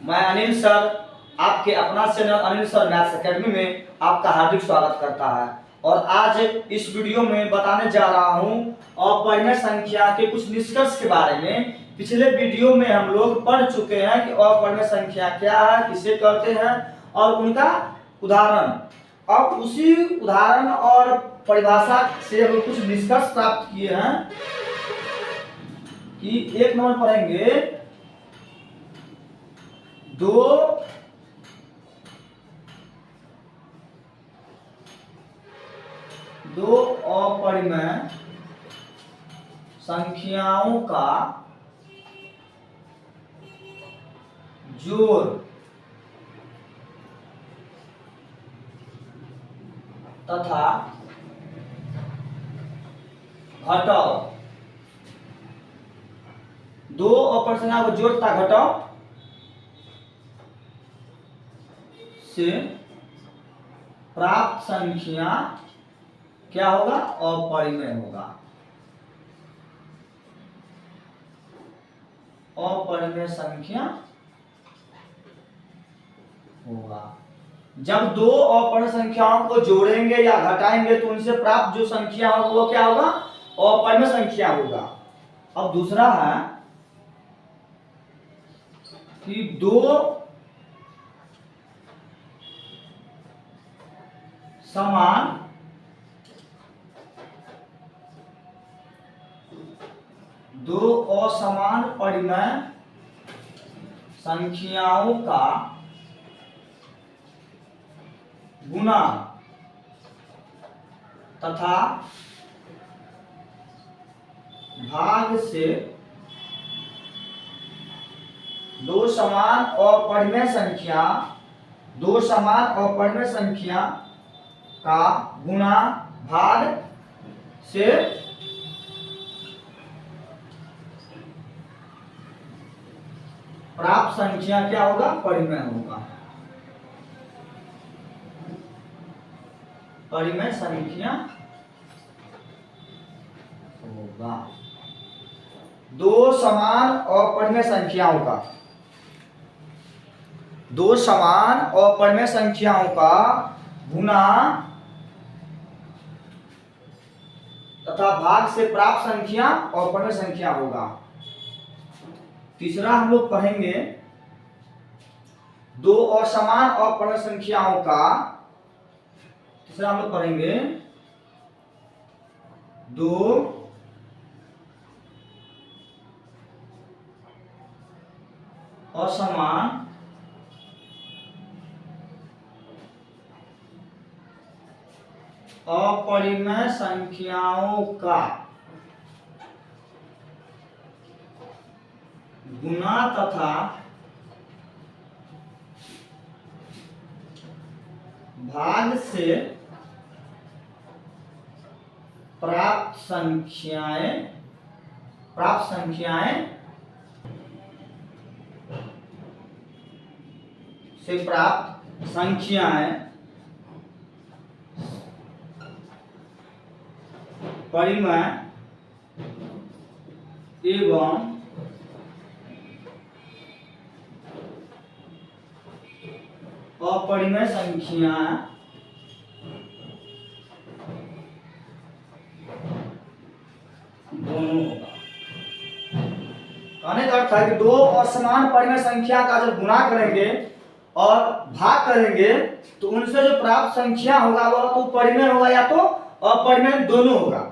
मैं अनिल सर आपके अपना channel Anil sir maths academy में आपका हार्दिक स्वागत करता है। और आज इस वीडियो में बताने जा रहा हूं अपरिमेय संख्या के कुछ निष्कर्ष के बारे में। पिछले वीडियो में हम लोग पढ़ चुके हैं कि अपरिमेय संख्या क्या है, किसे कहते हैं और उनका उदाहरण। अब उसी उदाहरण और परिभाषा से हम कुछ निष्कर्ष प्राप्त किए हैं कि एक नंबर पढ़ेंगे दो अपरिमेय संख्याओं का जोड़ तथा घटाव। दो अपरिमेय संख्याओं को जोड़ तथा घटाव से प्राप्त संख्या क्या होगा? अपरिमेय होगा। अपरिमेय संख्या होगा। जब दो अपरिमेय संख्याओं को जोड़ेंगे या घटाएंगे तो उनसे प्राप्त जो संख्या होगा वो क्या होगा? अपरिमेय संख्या होगा। अब दूसरा है कि दो असमान परिमेय संख्याओं का गुणा तथा भाग से दो समान अपरिमेय संख्या का गुणा भाग से प्राप्त संख्या क्या होगा? परिमेय होगा। परिमेय संख्या होगा। दो समान अपरिमेय संख्याओं का गुणा तथा भाग से प्राप्त संख्या अपरिमेय संख्या होगा। तीसरा हम लोग पढ़ेंगे दो असमान अपरिमेय संख्याओं का। तीसरा हम लोग पढ़ेंगे दो असमान अपरिमेय संख्याओं का गुणा तथा भाग से प्राप्त संख्याएं परिमेय एवं अपरिमेय संख्या दोनों होगा। कहने का अर्थ है कि दो असमान परिमेय संख्या का जब गुणा करेंगे और भाग करेंगे तो उनसे जो प्राप्त संख्या होगा वह तो परिमेय होगा या तो अपरिमेय, दोनों होगा।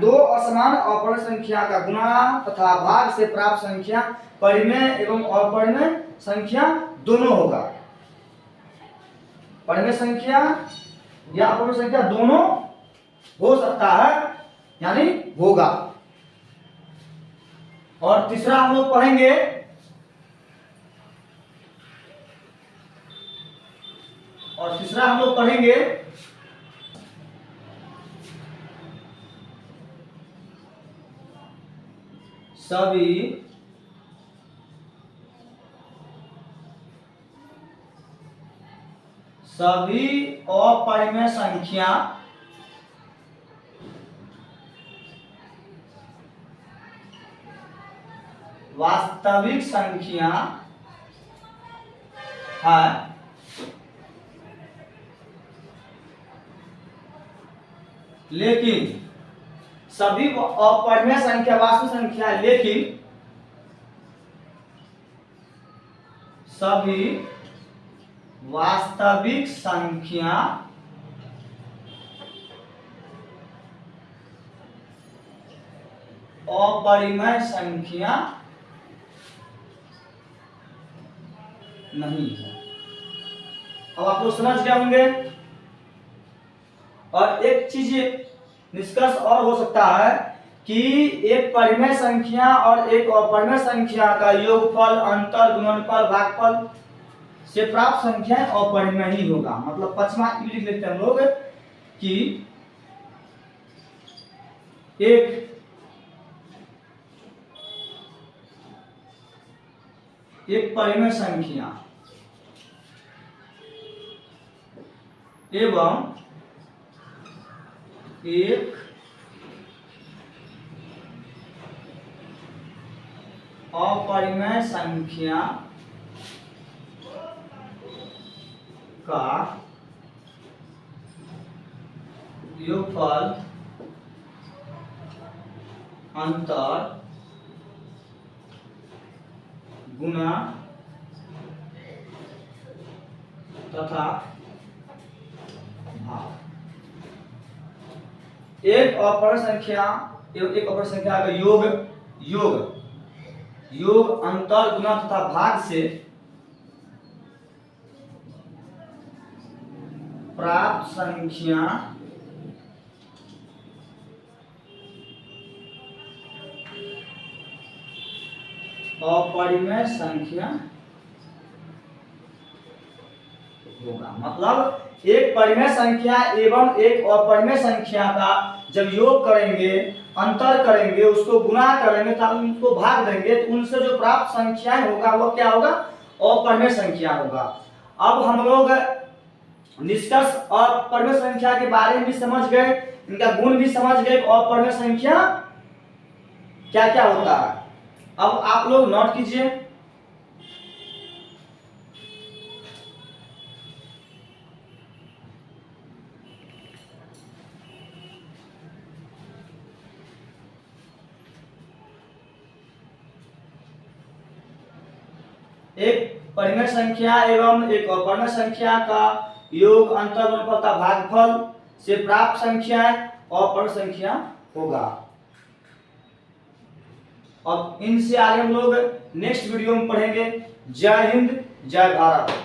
दो असमान अपरिमेय संख्या का गुणा तथा भाग से प्राप्त संख्या परिमेय एवं अपरिमेय संख्या दोनों होगा। परिमेय संख्या या अपरिमेय संख्या दोनों हो सकता है, यानी होगा। और तीसरा हम लोग पढ़ेंगे सभी अपरिमेय संख्या वास्तविक संख्या है, लेकिन सभी अपरिमेय संख्या वास्तविक संख्या है, लेकिन सभी वास्तविक संख्या अपरिमेय संख्या नहीं है। अब आप लोग समझ गए होंगे। और एक चीज निष्कर्ष और हो सकता है कि एक परिमेय संख्या और एक अपरिमेय संख्या का योगफल, अंतर, गुणनफल, भागफल से प्राप्त संख्या अपरिमेय ही होगा। मतलब पचमा लिख लेते हैं हम लोग कि एक परिमेय संख्या एवं एक अपरिमेय संख्या का योगफल, अंतर, गुणा तथा भाग। एक अपरिमेय संख्या एवं एक अपरिमेय संख्या का योग, अंतर, गुणा तथा भाग से प्राप्त संख्या अपरिमेय संख्या होगा। मतलब एक परिमेय संख्या एवं एक अपरिमेय संख्या का जब योग करेंगे, अंतर करेंगे, उसको गुणा करेंगे, तब उनको भाग देंगे, तो उनसे जो प्राप्त संख्याएं होगा वो क्या होगा? अपरिमेय संख्या होगा। अब हम लोग निष्कर्ष अपरिमेय संख्या के बारे में भी समझ गए, इनका गुण भी समझ गए, अपरिमेय संख्या क्या क्या होता है। अब आप लोग नोट कीजिए। एक परिमेय संख्या एवं एक अपरिमेय संख्या का योग, अंतर, गुणनफल तथा भागफल से प्राप्त संख्या अपरिमेय संख्या होगा। अब इनसे आगे हम लोग नेक्स्ट वीडियो में पढ़ेंगे। जय हिंद, जय भारत।